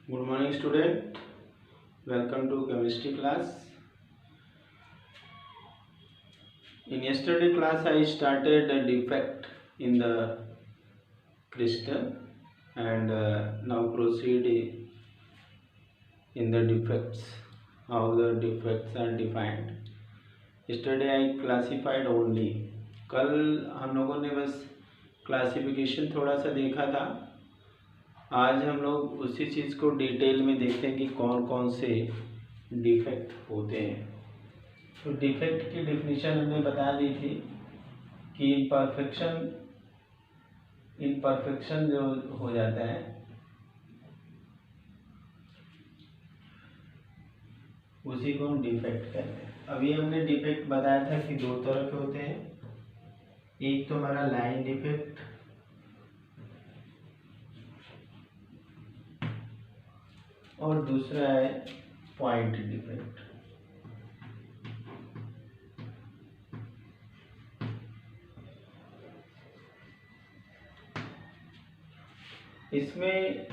Good morning, student. Welcome to chemistry class. In yesterday class, I started a defect in the crystal and now proceed in the defects. How the defects are defined. Yesterday I classified only. कल हम लोगों ने बस classification थोड़ा सा देखा था. आज हम लोग उसी चीज़ को डिटेल में देखते हैं कि कौन कौन से डिफेक्ट होते हैं. तो डिफेक्ट की डेफिनेशन हमने बता दी थी कि इम्परफेक्शन जो हो जाता है उसी को हम डिफेक्ट कहते हैं. अभी हमने डिफेक्ट बताया था कि दो तरह के होते हैं. एक तो हमारा लाइन डिफेक्ट और दूसरा है पॉइंट डिफेक्ट. इसमें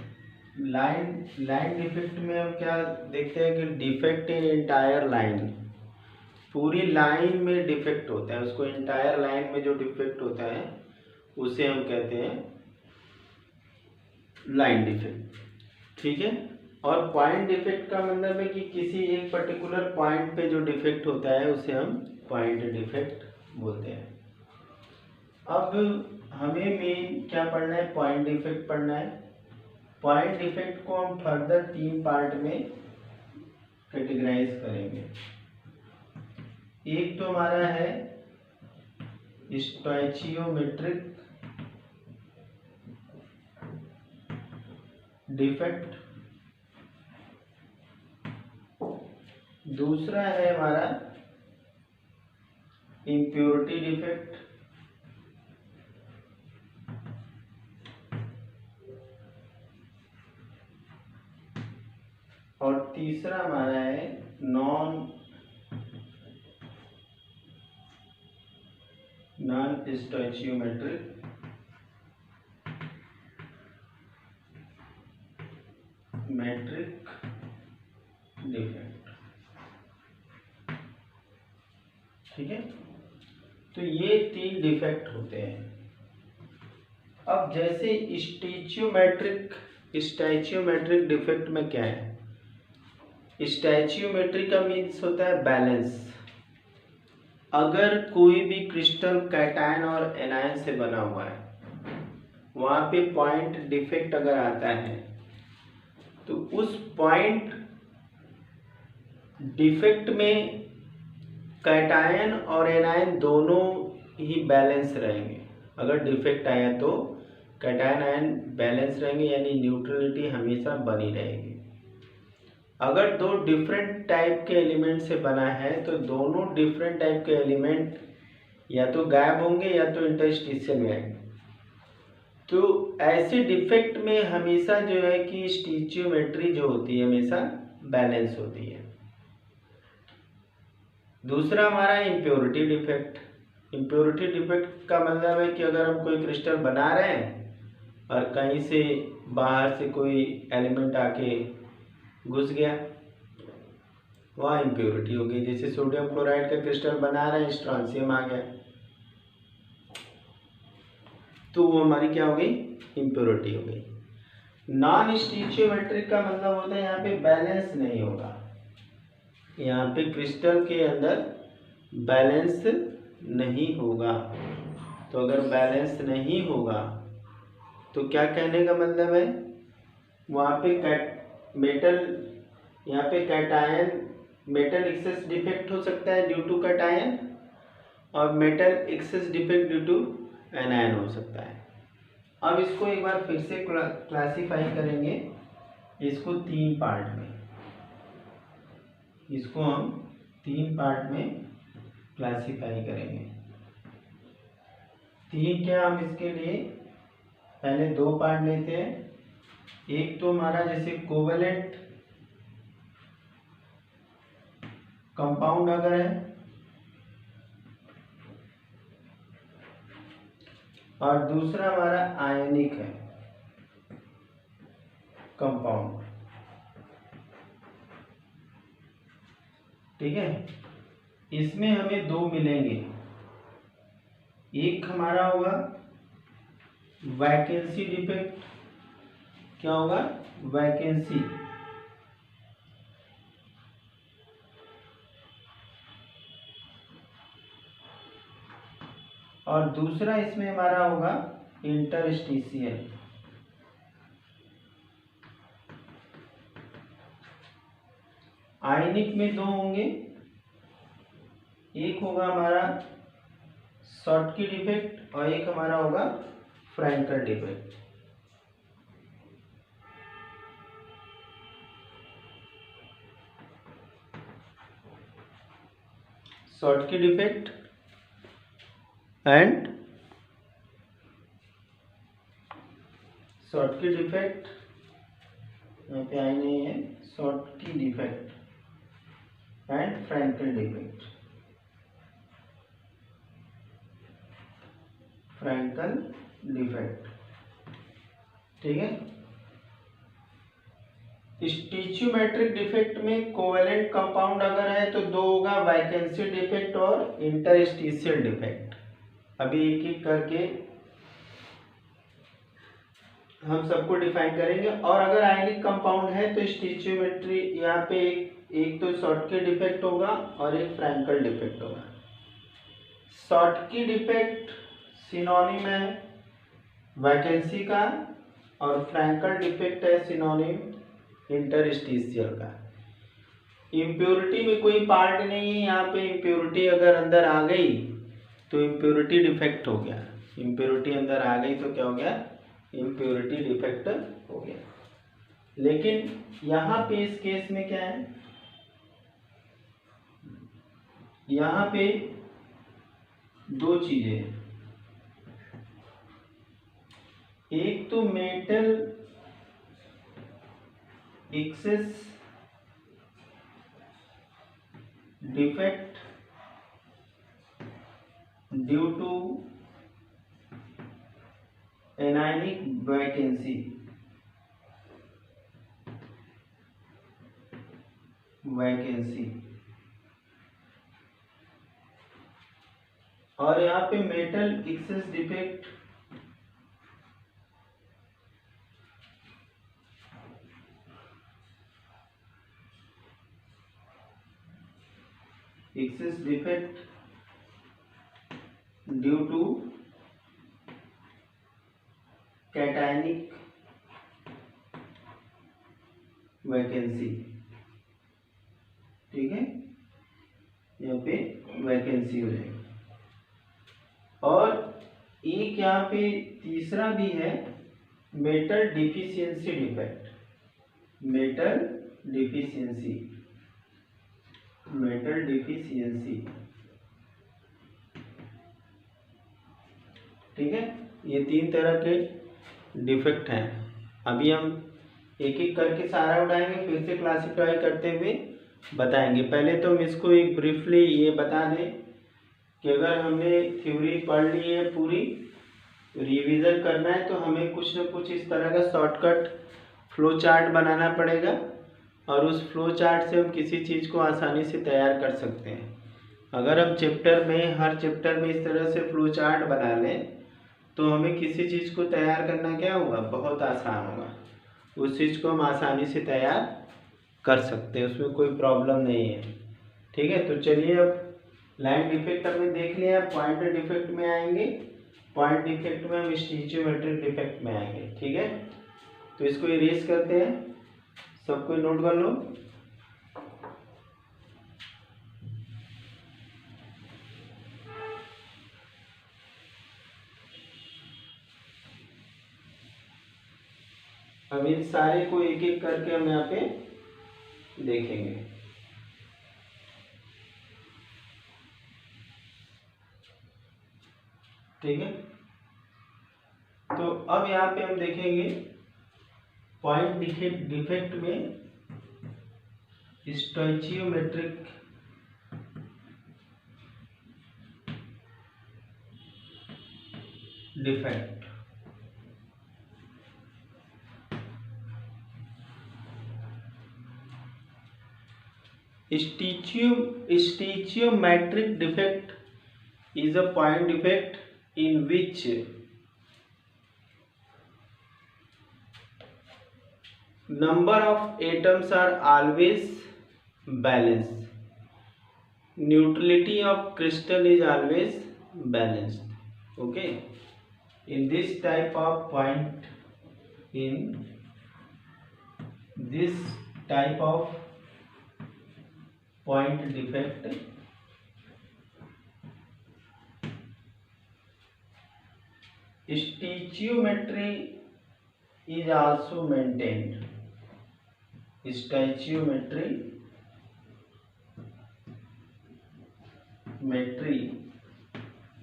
लाइन डिफेक्ट में हम क्या देखते हैं कि डिफेक्ट इन एंटायर लाइन, पूरी लाइन में डिफेक्ट होता है. उसको एंटायर लाइन में जो डिफेक्ट होता है उसे हम कहते हैं लाइन डिफेक्ट. ठीक है. और पॉइंट डिफेक्ट का मतलब है कि किसी एक पर्टिकुलर पॉइंट पे जो डिफेक्ट होता है उसे हम पॉइंट डिफेक्ट बोलते हैं. अब हमें मेन क्या पढ़ना है, पॉइंट डिफेक्ट पढ़ना है. पॉइंट डिफेक्ट को हम फर्दर 3 पार्ट में कैटेगराइज करेंगे. एक तो हमारा है स्टोइचियोमेट्रिक डिफेक्ट, दूसरा है हमारा इम्प्योरिटी डिफेक्ट, और तीसरा हमारा है नॉन स्टोइचियोमेट्रिक मैट्रिक डिफेक्ट. ठीक है. तो ये 3 डिफेक्ट होते हैं. अब जैसे स्टैचियोमेट्रिक डिफेक्ट में क्या है, स्टैचियोमेट्री का मीन्स होता है बैलेंस. अगर कोई भी क्रिस्टल कैटायन और एनायन से बना हुआ है, वहां पे पॉइंट डिफेक्ट अगर आता है तो उस पॉइंट डिफेक्ट में कैटायन और एनायन दोनों ही बैलेंस रहेंगे. अगर डिफेक्ट आया तो कैटायन आयन बैलेंस रहेंगे, यानी न्यूट्रलिटी हमेशा बनी रहेगी. अगर दो डिफरेंट टाइप के एलिमेंट से बना है तो दोनों डिफरेंट टाइप के एलिमेंट या तो गायब होंगे या तो इंटरस्टिशियल में आएंगे. तो ऐसे डिफेक्ट में हमेशा जो है कि स्टिचियोमेट्री जो होती है हमेशा बैलेंस होती है. दूसरा हमारा इम्प्योरिटी डिफेक्ट. इम्प्योरिटी डिफेक्ट का मतलब है कि अगर हम कोई क्रिस्टल बना रहे हैं और कहीं से बाहर से कोई एलिमेंट आके घुस गया, वहाँ इम्प्योरिटी हो गई. जैसे सोडियम क्लोराइड का क्रिस्टल बना रहे हैं, स्ट्रॉन्शियम आ गया तो वो हमारी क्या हो गई, इम्प्योरिटी हो गई. नॉन स्टिचियोमेट्रिक का मतलब होता है यहाँ पे बैलेंस नहीं होगा. यहाँ पे क्रिस्टल के अंदर बैलेंस नहीं होगा. तो अगर बैलेंस नहीं होगा तो क्या कहने का मतलब है, वहाँ पे मेटल, यहाँ पे कैटायन मेटल एक्सेस डिफेक्ट हो सकता है ड्यू टू कैटायन, और metal excess defect due to anion हो सकता है. अब इसको एक बार फिर से क्लासिफाई करेंगे इसको 3 पार्ट में. इसको हम 3 पार्ट में क्लासिफाई करेंगे. 3 क्या, हम इसके लिए पहले 2 पार्ट लेते हैं. एक तो हमारा जैसे कोवेलेंट कंपाउंड अगर है, और दूसरा हमारा आयनिक है कंपाउंड. ठीक है। इसमें हमें दो मिलेंगे, एक हमारा होगा वैकेंसी डिफेक्ट। क्या होगा? वैकेंसी। और दूसरा इसमें हमारा होगा इंटरस्टिशियल। आयनिक में दो होंगे, एक होगा हमारा शॉर्टकी डिफेक्ट और एक हमारा होगा Frenkel defect. Schottky defect and Schottky defect, यहाँ पे आई नहीं है, Schottky defect and Frenkel defect. Frenkel defect, ठीक है। स्टिचियोमेट्रिक डिफेक्ट में कोवेलेंट कंपाउंड अगर है तो दो होगा, वैकेंसी डिफेक्ट और इंटरस्टिशियल डिफेक्ट। अभी एक एक करके हम सबको डिफाइन करेंगे। और अगर आयनिक कंपाउंड है तो स्टिचियोमेट्री यहाँ पे एक तो शॉर्टकी डिफेक्ट होगा और एक फ्रैंकल डिफेक्ट होगा। शॉर्टकी डिफेक्ट सिनोनिम है वैकेंसी का और फ्रैंकल डिफेक्ट है सिनोनिम इंटरस्टिशियल का। इम्प्योरिटी में कोई पार्ट नहीं है यहाँ पे। इम्प्योरिटी अगर अंदर आ गई तो इम्प्योरिटी डिफेक्ट हो गया। इम्प्योरिटी अंदर आ गई तो क्या हो गया? इम्प्योरिटी डिफेक्ट हो गया। लेकिन यहाँ पे इस केस में क्या है, यहाँ पे दो चीजें हैं। एक तो metal excess defect due to anionic vacancy, और यहाँ पे metal excess defect due to cationic vacancy, ठीक है। यहाँ पे वैकेंसी हो जाएगी। और एक यहाँ पे तीसरा भी है metal deficiency defect. Metal deficiency, ठीक है। ये तीन तरह के डिफेक्ट हैं। अभी हम एक एक करके सारा उठाएंगे, फिर से क्लासिफाई करते हुए बताएंगे। पहले तो हम इसको एक ब्रीफली ये बता दें कि अगर हमने थ्योरी पढ़ ली है पूरी, रिवीजन करना है तो हमें कुछ न कुछ इस तरह का शॉर्टकट फ्लो चार्ट बनाना पड़ेगा और उस फ्लो चार्ट से हम किसी चीज़ को आसानी से तैयार कर सकते हैं। अगर हम हर चैप्टर में इस तरह से फ्लो चार्ट बना लें तो हमें किसी चीज़ को तैयार करना क्या होगा? बहुत आसान होगा। उस चीज़ को हम आसानी से तैयार कर सकते हैं, उसमें कोई प्रॉब्लम नहीं है, ठीक है। तो चलिए अब लाइन डिफेक्ट हमने देख लिया, पॉइंट डिफेक्ट में आएंगे। पॉइंट डिफेक्ट में हम स्टिचियोमेट्रिक डिफेक्ट में आएंगे, ठीक है। तो इसको इरेज करते हैं, सबको नोट कर लो। अब इन सारे को एक एक करके हम यहाँ पे देखेंगे, ठीक है। तो अब यहाँ पे हम देखेंगे पॉइंट डिफेक्ट में स्टोइचियोमेट्रिक defect. Stoichiometric defect is a point defect in which number of atoms are always balanced. Neutrality of crystal is always balanced. Okay. In this type of point, in this type of point defect, stoichiometry is also maintained. Stoichiometry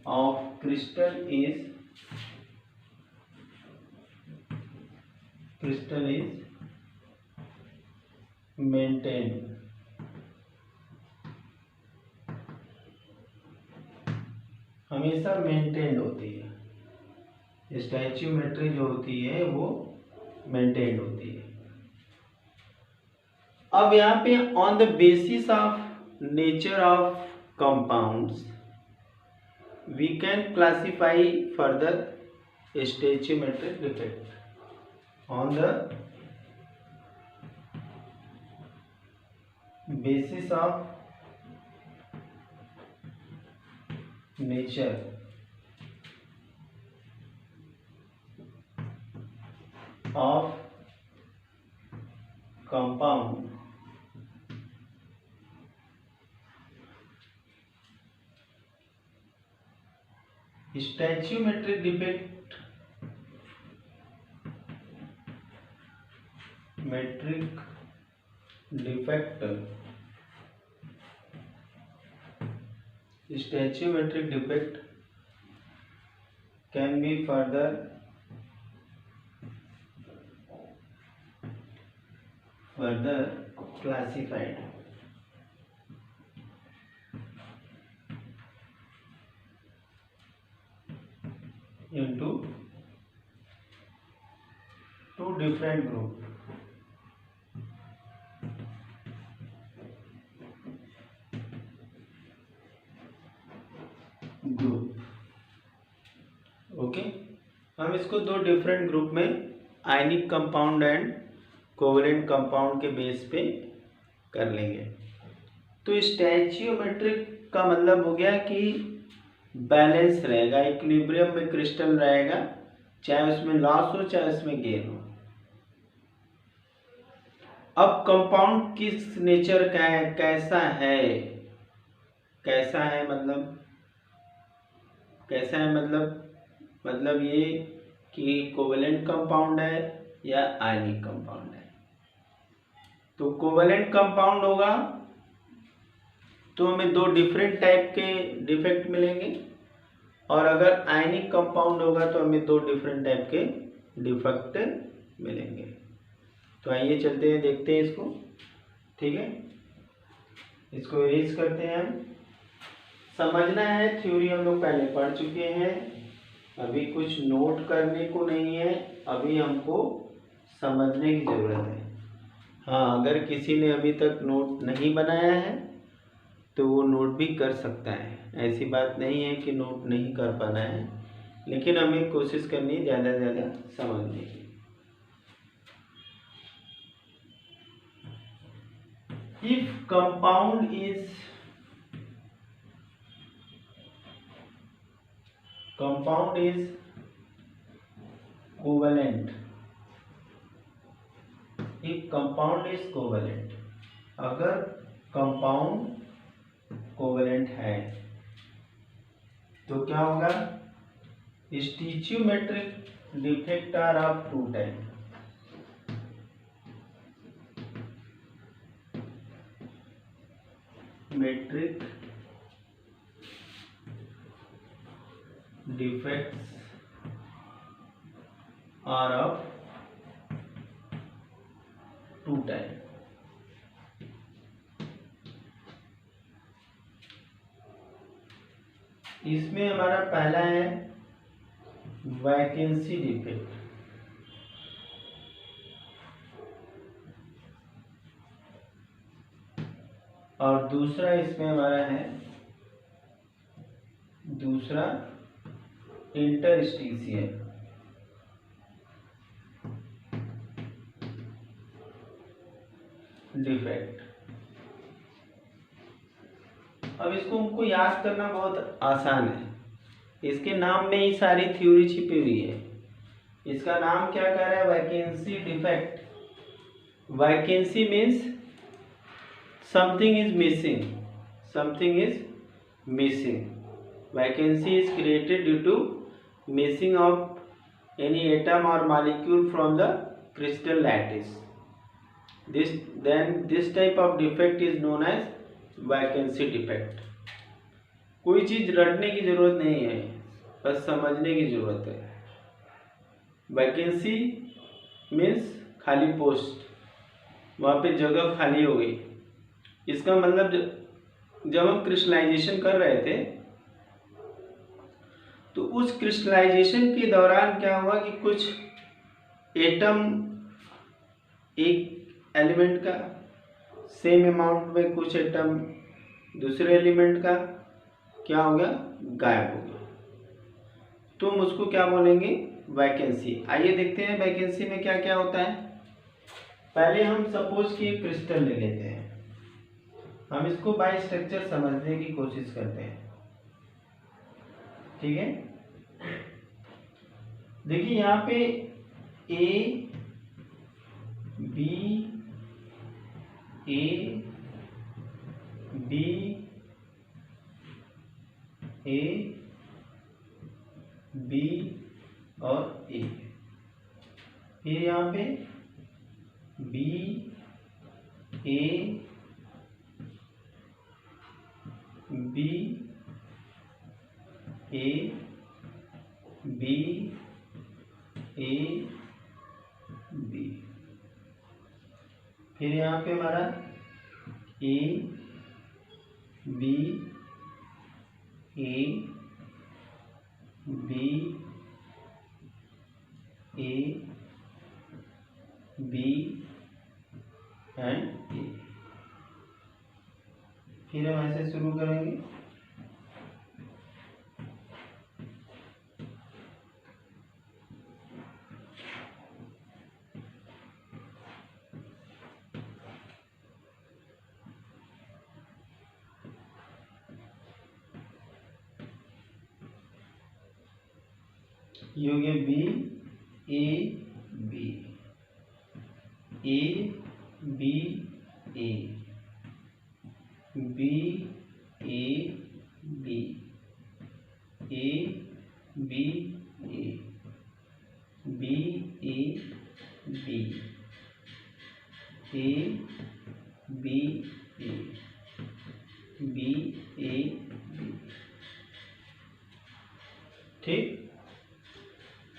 of crystal is maintained. हमेशा maintain होती है। स्टैच्यूमेट्री जो होती है वो maintain होती है। अब यहाँ पे on the basis of nature of compounds we can classify further stoichiometric defect. On the basis of nature of compound stoichiometric defect stoichiometric defect can be further classified into two different groups. Okay, हम इसको दो different group में ionic compound and covalent compound के base पे कर लेंगे। तो स्टैच्यूमेट्रिक का मतलब हो गया कि बैलेंस रहेगा, इक्विलिब्रियम में क्रिस्टल रहेगा, चाहे उसमें लॉस हो चाहे उसमें गेन हो। अब कंपाउंड किस नेचर का है, कैसा है, कैसा है मतलब ये कि कोवेलेंट कंपाउंड है या आयनिक कंपाउंड है। तो कोवेलेंट कंपाउंड होगा तो हमें दो डिफरेंट टाइप के डिफेक्ट मिलेंगे, और अगर आयनिक कंपाउंड होगा तो हमें दो डिफरेंट टाइप के डिफेक्ट मिलेंगे। तो आइए चलते हैं, देखते हैं इसको। ठीक है, इसको इरेज करते हैं। हम समझना है, थ्योरी हम लोग पहले पढ़ चुके हैं, अभी कुछ नोट करने को नहीं है, अभी हमको समझने की ज़रूरत है। हाँ, अगर किसी ने अभी तक नोट नहीं बनाया है तो वो नोट भी कर सकता है, ऐसी बात नहीं है कि नोट नहीं कर पाना है, लेकिन हमें कोशिश करनी है ज़्यादा से ज़्यादा समझने की। If compound is covalent, if compound is covalent, अगर कंपाउंड कोवेलेंट है तो क्या होगा, stoichiometric defect are of two type. Metric defects are of two type। इसमें हमारा पहला है वैकेंसी डिफेक्ट। और दूसरा इसमें हमारा है दूसरा इंटरस्टिशियल। डिफेक्ट। अब इसको हमको याद करना बहुत आसान है, इसके नाम में ही सारी थ्योरी छिपी हुई है। इसका नाम क्या कह रहा है? Vacancy defect. Vacancy means something is missing, something is missing. Vacancy is created due to missing of any atom और molecule from the crystal lattice. This type of defect is known as vacancy defect। कोई चीज रटने की जरूरत नहीं है, बस समझने की जरूरत है। वैकेंसी मीन्स खाली पोस्ट, वहाँ पे जगह खाली हो गई। इसका मतलब जब हम क्रिस्टलाइजेशन कर रहे थे तो उस क्रिस्टलाइजेशन के दौरान क्या हुआ कि कुछ एटम एक एलिमेंट का, सेम अमाउंट में कुछ एटम दूसरे एलिमेंट का क्या हो गया? गायब हो गया। तो हम उसको क्या बोलेंगे? वैकेंसी। आइए देखते हैं वैकेंसी में क्या क्या होता है। पहले हम सपोज कि क्रिस्टल ले लेते हैं, हम इसको बाय स्ट्रक्चर समझने की कोशिश करते हैं। ठीक है, देखिए यहाँ पे ए बी और ए, फिर यहाँ पे B A B A B A B, फिर यहाँ पे हमारा A B A B A B and A. फिर हम ऐसे शुरू करेंगे। ये हो गया B A B A B A B A B A B A B A B A B A B A B. ठीक,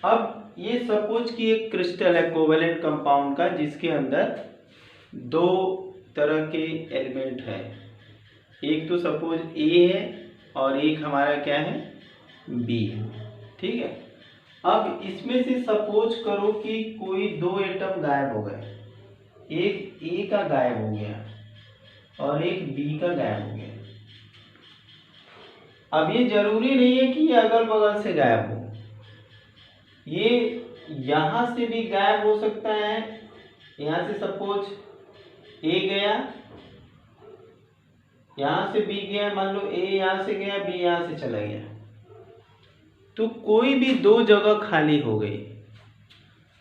अब ये सपोज कि एक क्रिस्टल है कोवेलेंट कंपाउंड का, जिसके अंदर दो तरह के एलिमेंट है। एक तो सपोज ए है और एक हमारा क्या है? बी है। ठीक है, अब इसमें से सपोज करो कि कोई दो एटम गायब हो गए, एक ए का गायब हो गया और एक बी का गायब हो गया। अब ये जरूरी नहीं है कि ये अगल बगल से गायब हो, ये यहां से भी गायब हो सकता है। यहां से सपोज ए गया, यहां से बी गया, मान लो ए यहां से गया, बी यहां से चला गया, तो कोई भी दो जगह खाली हो गई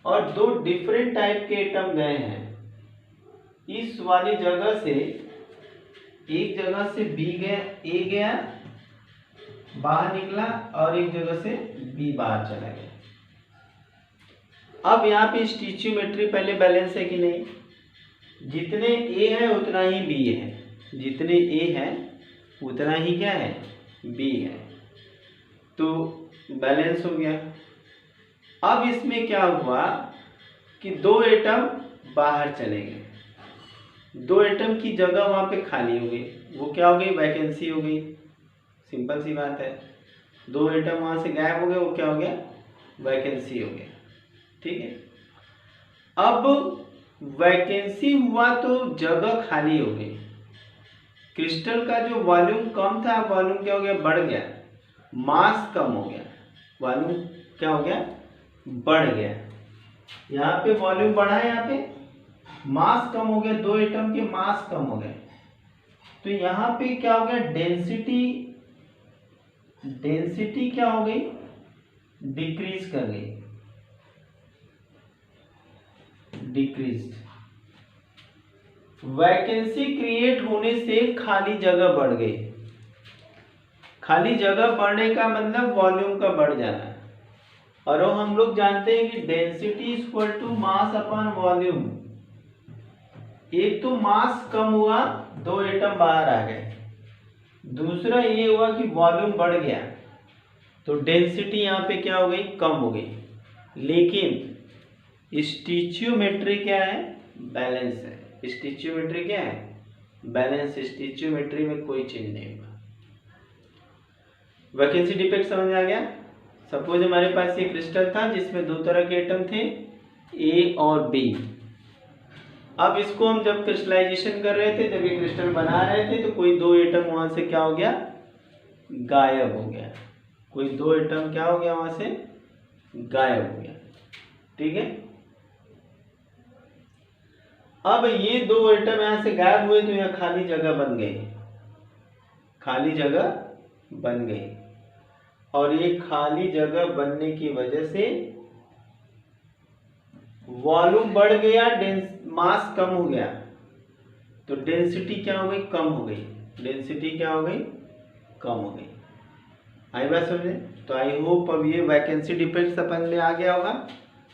और दो डिफरेंट टाइप के एटम गए हैं। इस वाली जगह से एक जगह से बी गया, ए गया बाहर निकला और एक जगह से बी बाहर चला गया। अब यहाँ पे स्टिचियोमेट्री पहले बैलेंस है कि नहीं? जितने ए है उतना ही बी है, जितने ए है उतना ही क्या है? बी है, तो बैलेंस हो गया। अब इसमें क्या हुआ कि दो एटम बाहर चले गए, दो एटम की जगह वहाँ पे खाली हो गई, वो क्या हो गई? वैकेंसी हो गई। सिंपल सी बात है, दो एटम वहाँ से गायब हो गए, वो क्या हो गया? वैकेंसी हो गया। ठीक है, अब वैकेंसी हुआ तो जगह खाली हो गई, क्रिस्टल का जो वॉल्यूम कम था, वॉल्यूम क्या हो गया, बढ़ गया, मास कम हो गया, वॉल्यूम क्या हो गया, बढ़ गया। यहाँ पे वॉल्यूम बढ़ा है, यहाँ पे मास कम हो गया, दो एटम के मास कम हो गए। तो यहाँ पे क्या हो गया, डेंसिटी, डेंसिटी क्या हो गई, डिक्रीज कर गई, डिक्रीज। वैकेंसी क्रिएट होने से खाली जगह बढ़ गई। खाली जगह बढ़ने का मतलब वॉल्यूम का बढ़ जाना है। और वो हम लोग जानते हैं कि density equal to mass upon volume. एक तो मास कम हुआ, दो एटम बाहर आ गए, दूसरा ये हुआ कि वॉल्यूम बढ़ गया, तो डेंसिटी यहाँ पे क्या हो गई, कम हो गई। लेकिन स्टीचियोमेट्री क्या है, बैलेंस है। स्टीचियोमेट्री क्या है, बैलेंस। स्टीचियोमेट्री में कोई चेंज नहीं होगा। वैकेंसी डिफेक्ट समझ में आ गया। सपोज हमारे पास ये क्रिस्टल था जिसमें दो तरह के एटम थे, ए और बी। अब इसको हम जब क्रिस्टलाइजेशन कर रहे थे, जब ये क्रिस्टल बना रहे थे, तो कोई दो एटम वहां से क्या हो गया, गायब हो गया। कोई दो एटम क्या हो गया, वहां से गायब हो गया। ठीक है। अब ये दो एटम यहां से गायब हुए, तो यहाँ खाली जगह बन गई, खाली जगह बन गई। और ये खाली जगह बनने की वजह से वॉल्यूम बढ़ गया, मास कम हो गया, तो डेंसिटी क्या हो गई, कम हो गई। डेंसिटी क्या हो गई, कम हो गई। आई बात समझे। तो आई होप अब ये वैकेंसी डिफेक्ट समझ में आ गया होगा।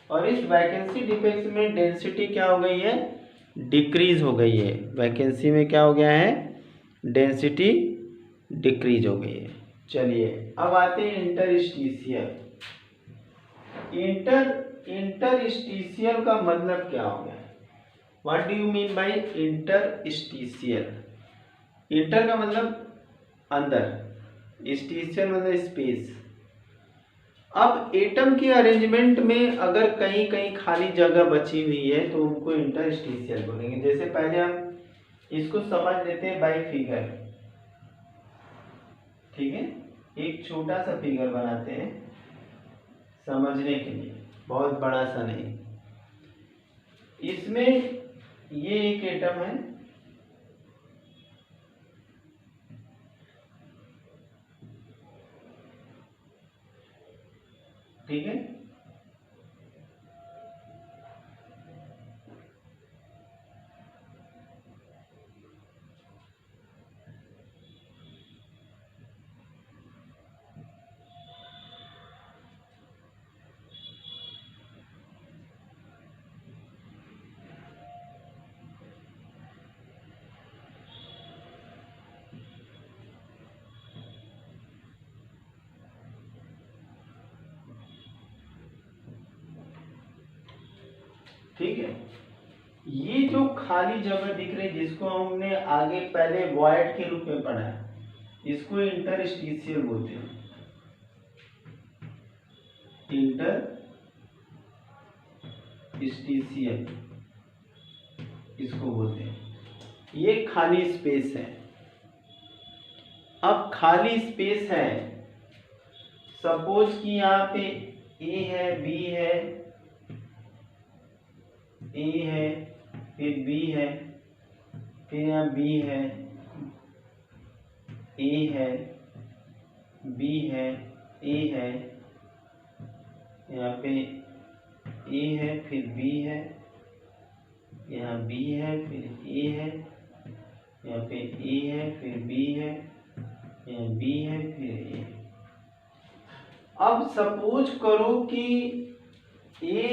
और इस वैकेंसी डिफेक्ट में डेंसिटी क्या हो गई है, डिक्रीज हो गई है। वैकेंसी में क्या हो गया है, डेंसिटी डिक्रीज हो गई है। चलिए अब आते हैं इंटरस्टिशियल। इंटरस्टिशियल का मतलब क्या हो गया, what do you mean by interstitial. Inter का मतलब अंदर, स्टिशियल मतलब स्पेस। अब एटम के अरेंजमेंट में अगर कहीं कहीं खाली जगह बची हुई है तो उनको इंटरस्टिशियल बोलेंगे। जैसे पहले हम इसको समझ लेते हैं बाय फिगर। ठीक है, एक छोटा सा फिगर बनाते हैं समझने के लिए, बहुत बड़ा सा नहीं। इसमें ये एक एटम है, ठीक है। ठीक है, ये जो खाली जगह दिख रही जिसको हमने आगे पहले वॉइड के रूप में पढ़ा है, इसको इंटरस्टिशियल बोलते हैं। इंटरस्टिशियल इसको बोलते हैं। ये खाली स्पेस है। अब खाली स्पेस है, सपोज कि यहाँ पे ए है, बी है, ए है, फिर बी है, फिर यहाँ बी है, ए है, बी है, ए है, यहाँ पे ए है, फिर बी है, यहाँ बी है, फिर ए है, यहाँ पे ए है, फिर बी है, यहाँ बी है, फिर ए है। अब सपोज करो कि A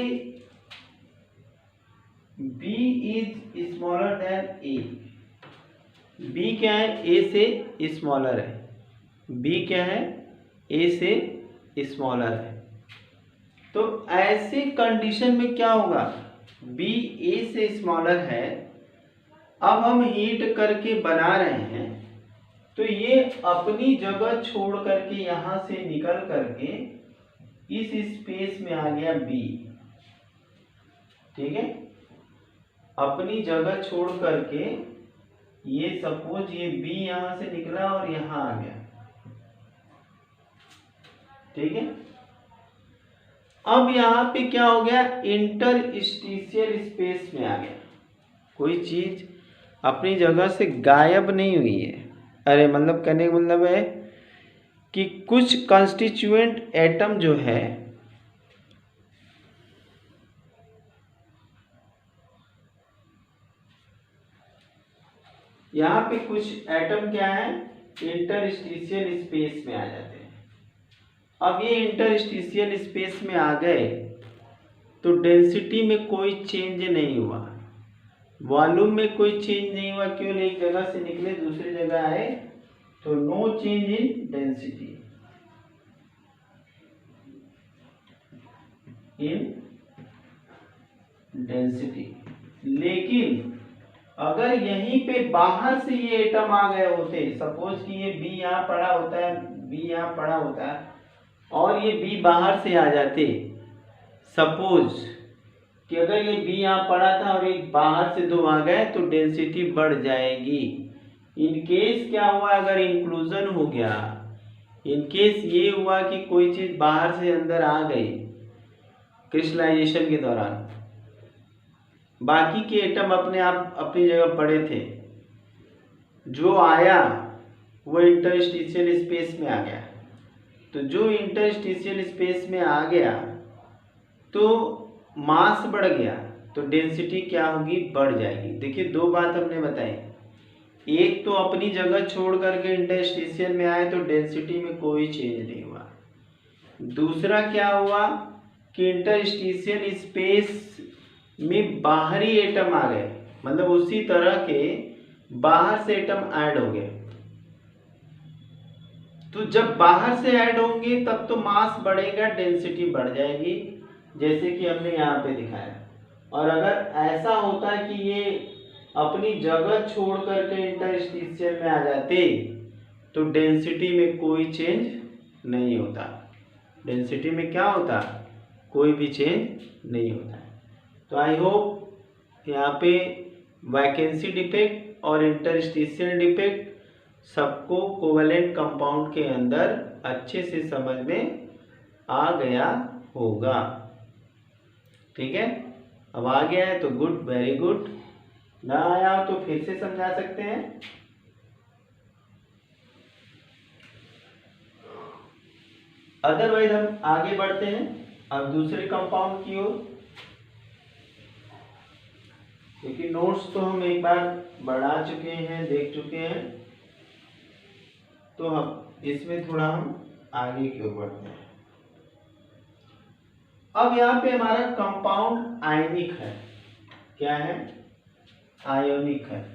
B is smaller than A. B क्या है, ए से स्मॉलर है। बी क्या है, ए से स्मॉलर है। तो ऐसे कंडीशन में क्या होगा, बी ए से स्मॉलर है। अब हम हीट करके बना रहे हैं, तो ये अपनी जगह छोड़ करके यहां से निकल करके इस स्पेस में आ गया बी। ठीक है, अपनी जगह छोड़ करके ये सपोज ये बी यहां से निकला और यहां आ गया, ठीक है। अब यहाँ पे क्या हो गया, इंटरस्टिशियल स्पेस में आ गया, कोई चीज अपनी जगह से गायब नहीं हुई है। अरे मतलब कहने का मतलब है कि कुछ कंस्टिट्यूएंट एटम जो है यहाँ पे कुछ एटम क्या है, इंटरस्टिशियल स्पेस में आ जाते हैं। अब ये इंटरस्टिशियल स्पेस में आ गए तो डेंसिटी में कोई चेंज नहीं हुआ, वॉल्यूम में कोई चेंज नहीं हुआ, केवल एक जगह से निकले दूसरी जगह आए, तो नो चेंज इन डेंसिटी, लेकिन अगर यहीं पे बाहर से ये एटम आ गए होते, सपोज कि ये बी यहाँ पड़ा होता है, बी यहाँ पड़ा होता है और ये बी बाहर से आ जाते, सपोज कि अगर ये बी यहाँ पड़ा था और एक बाहर से दो आ गए तो डेंसिटी बढ़ जाएगी। इनकेस क्या हुआ, अगर इंक्लूजन हो गया, इनकेस ये हुआ कि कोई चीज बाहर से अंदर आ गई क्रिस्टलाइजेशन के दौरान, बाकी के एटम अपने आप अपनी जगह पड़े थे, जो आया वो इंटरस्टिशियल स्पेस में आ गया, तो जो इंटरस्टिशियल स्पेस में आ गया तो मास बढ़ गया, तो डेंसिटी क्या होगी, बढ़ जाएगी। देखिए दो बात हमने बताई, एक तो अपनी जगह छोड़ करके इंटरस्टिशियल में आए तो डेंसिटी में कोई चेंज नहीं हुआ, दूसरा क्या हुआ कि इंटरस्टिशियल स्पेस में बाहरी एटम आ गए, मतलब उसी तरह के बाहर से एटम ऐड हो गए, तो जब बाहर से ऐड होंगे तब तो मास बढ़ेगा, डेंसिटी बढ़ जाएगी, जैसे कि हमने यहाँ पे दिखाया। और अगर ऐसा होता है कि ये अपनी जगह छोड़ करके इंटरस्टिशियल में आ जाते तो डेंसिटी में कोई चेंज नहीं होता, डेंसिटी में क्या होता, कोई भी चेंज नहीं होता। तो आई होप यहाँ पे वैकेंसी डिफेक्ट और इंटरस्टिशियल डिफेक्ट सबको कोवेलेंट कंपाउंड के अंदर अच्छे से समझ में आ गया होगा, ठीक है। अब आ गया है तो गुड, वेरी गुड, ना आया तो फिर से समझा सकते हैं। अदरवाइज हम आगे बढ़ते हैं अब दूसरे कंपाउंड की ओर, क्योंकि नोट्स तो हम एक बार बढ़ा चुके हैं, देख चुके हैं, तो हम इसमें थोड़ा हम आगे की ओर बढ़ते हैं। अब यहाँ पे हमारा कंपाउंड आयनिक है, क्या है, आयोनिक है,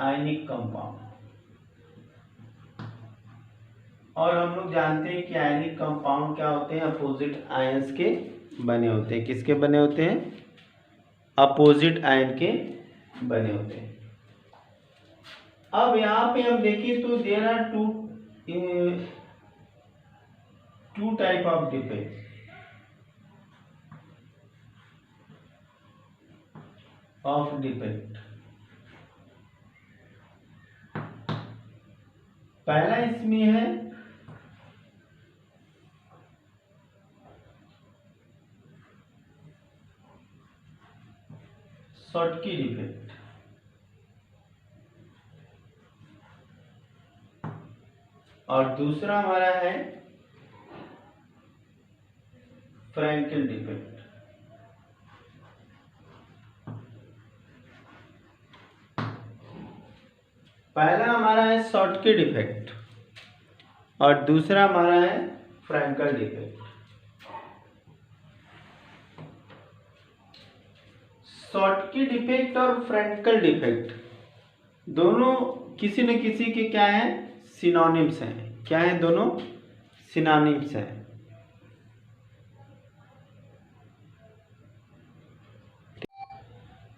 आयनिक कंपाउंड। और हम लोग जानते हैं कि आयनिक कंपाउंड क्या होते हैं, अपोजिट आयंस के बने होते हैं। किसके बने होते हैं, अपोजिट आयन के बने होते हैं। अब यहाँ पे हम देखें तो there are two type of defect, पहला इसमें है शॉटकी डिफेक्ट, और दूसरा हमारा है फ्रैंकल डिफेक्ट। पहला हमारा है शॉटकी डिफेक्ट और दूसरा हमारा है फ्रैंकल डिफेक्ट। शॉटकी डिफेक्ट और फ्रैंकल डिफेक्ट दोनों किसी न किसी के क्या है, सिनोनिम्स हैं। क्या है, दोनों सिनोनिम्स हैं।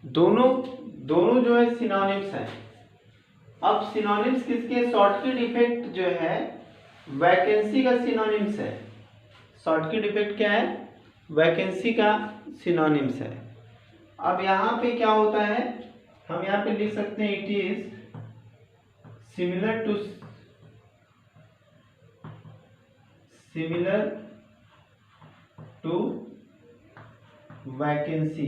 दोनों जो है सिनोनिम्स हैं। अब सिनोनिम्स किसके, शॉटकी डिफेक्ट जो है वैकेंसी का सिनोनिम्स है। शॉटकी डिफेक्ट क्या है, वैकेंसी का सिनोनिम्स है। अब यहाँ पे क्या होता है, हम यहाँ पे लिख सकते हैं it is similar to vacancy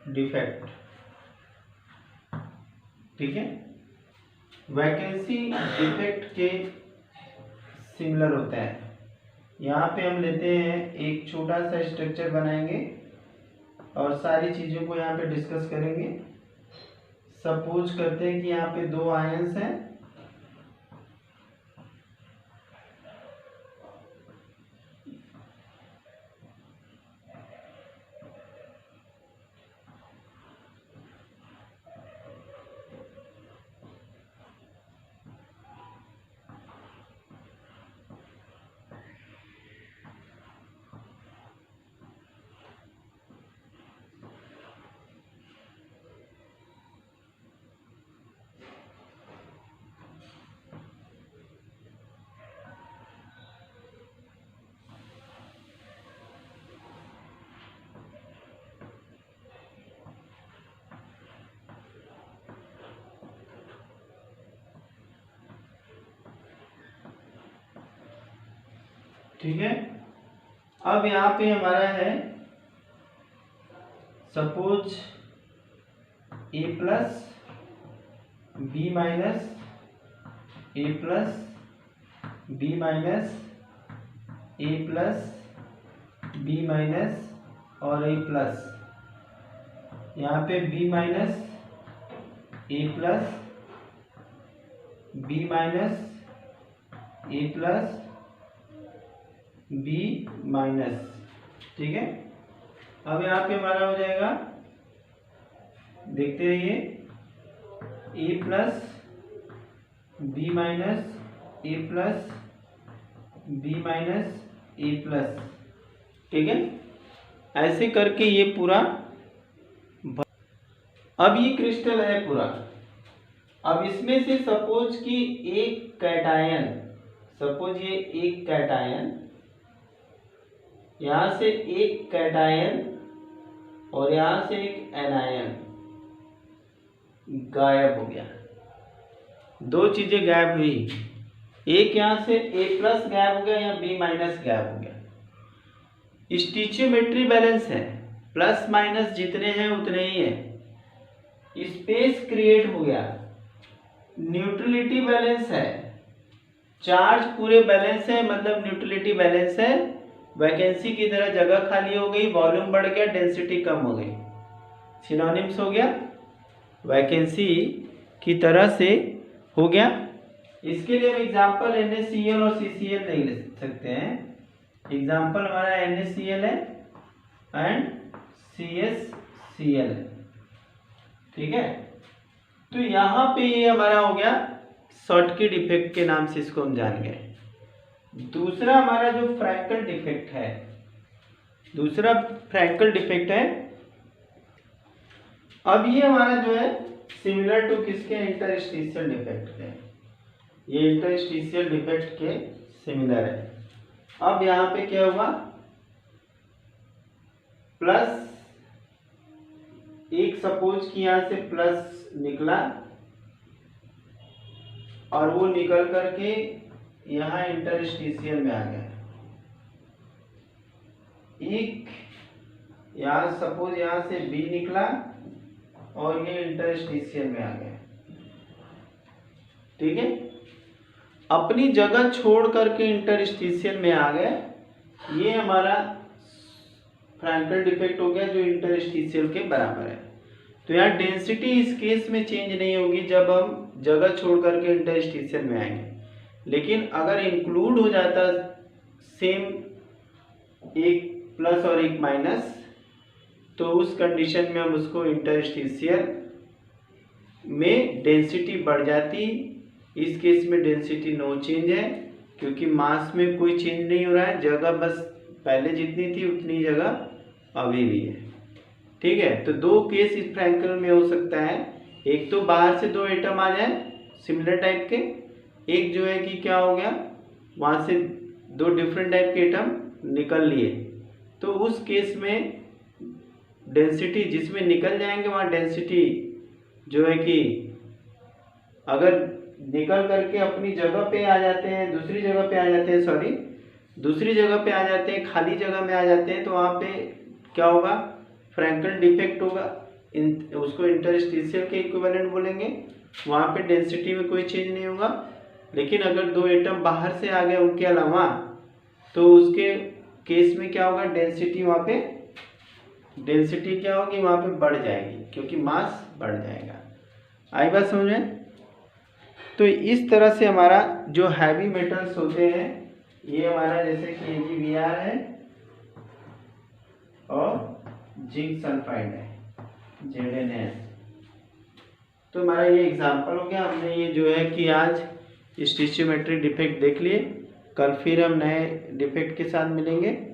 defect. ठीक है, वैकेंसी डिफेक्ट के सिमिलर होता है। यहाँ पे हम लेते हैं एक छोटा सा स्ट्रक्चर बनाएंगे और सारी चीज़ों को यहाँ पे डिस्कस करेंगे। सपोज करते हैं कि यहाँ पे 2 आयंस हैं, ठीक है। अब यहाँ पे हमारा है suppose a plus B minus A plus B minus A plus B minus और ए प्लस, यहाँ पे B minus A plus B minus A plus B minus. ठीक है, अब यहाँ पे हमारा हो जाएगा, देखते रहिए, ए plus B minus A plus B minus A plus. ठीक है, ऐसे करके ये पूरा, अब ये क्रिस्टल है पूरा। अब इसमें से सपोज कि एक कैटायन, सपोज ये एक कैटायन, यहाँ से एक कैटायन और यहाँ से एक एनायन गायब हो गया। 2 चीजें गायब हुई, एक यहाँ से ए प्लस गायब हो गया या बी माइनस गायब हो गया। स्टीचियोमेट्री बैलेंस है, प्लस माइनस जितने हैं उतने ही है। स्पेस क्रिएट हो गया। न्यूट्रलिटी बैलेंस है, चार्ज पूरे बैलेंस है, मतलब न्यूट्रलिटी बैलेंस है। वैकेंसी की तरह जगह खाली हो गई, वॉल्यूम बढ़ गया, डेंसिटी कम हो गई। सिनोनिम्स हो गया, वैकेंसी की तरह से हो गया। इसके लिए हम एग्जांपल NaCl और CCl नहीं ले सकते हैं। एग्जांपल हमारा NaCl है एंड CsCl है। ठीक है, तो यहाँ पे ये हमारा हो गया शॉर्टकट इफेक्ट के नाम से इसको हम जान गए। दूसरा हमारा जो फ्रैंकल डिफेक्ट है, दूसरा फ्रैंकल डिफेक्ट है। अब ये हमारा जो है सिमिलर टू किसके, इंटरस्टिशियल डिफेक्ट के। ये इंटरस्टिशियल डिफेक्ट के सिमिलर है। अब यहाँ पे क्या हुआ, प्लस एक सपोज कि यहाँ से प्लस निकला और वो निकल करके यहाँ इंटरस्टिशियल में आ गया। एक यहाँ सपोज यहाँ से बी निकला और ये इंटरस्टिशियल में आ गया। ठीक है, अपनी जगह छोड़ करके इंटरस्टिशियल में आ गए। ये हमारा फ्रैंकल डिफेक्ट हो गया जो इंटरस्टिशियल के बराबर है। तो यहाँ डेंसिटी इस केस में चेंज नहीं होगी जब हम जगह छोड़ करके इंटरस्टिशियल में आएंगे, लेकिन अगर इंक्लूड हो जाता सेम एक प्लस और एक माइनस, तो उस कंडीशन में हम उसको इंटरस्टिशियल में डेंसिटी बढ़ जाती। इस केस में डेंसिटी नो चेंज है क्योंकि मास में कोई चेंज नहीं हो रहा है, जगह बस पहले जितनी थी उतनी जगह अभी भी है। ठीक है, तो 2 केस इस फ्रैंकल में हो सकता है। एक तो बाहर से 2 एटम आ जाए सिमिलर टाइप के, एक जो है कि क्या हो गया, वहाँ से 2 डिफरेंट टाइप के एटम निकल लिए, तो उस केस में डेंसिटी जिसमें निकल जाएंगे वहाँ डेंसिटी जो है कि अगर निकल करके अपनी जगह पे आ जाते हैं, दूसरी जगह पे आ जाते हैं, दूसरी जगह पे आ जाते हैं, खाली जगह में आ जाते हैं, तो वहाँ पे क्या होगा, फ्रैंकल डिफेक्ट होगा। उसको इंटरस्टिशियल के इक्विवेलेंट बोलेंगे। वहाँ पे डेंसिटी में कोई चेंज नहीं होगा। लेकिन अगर दो एटम बाहर से आ गए उनके अलावा, तो उसके केस में क्या होगा, डेंसिटी वहाँ पे क्या होगी, वहाँ पे बढ़ जाएगी, क्योंकि मास बढ़ जाएगा। आई बात समझ में? तो इस तरह से हमारा जो हैवी मेटल्स होते हैं, ये हमारा जैसे कि AgBr है और जिंक सल्फाइड है ZnS। तो हमारा ये एग्जाम्पल हो गया। हमने ये जो है कि आज स्टिचियोमेट्रिक डिफेक्ट देख लिए। कल फिर हम नए डिफेक्ट के साथ मिलेंगे।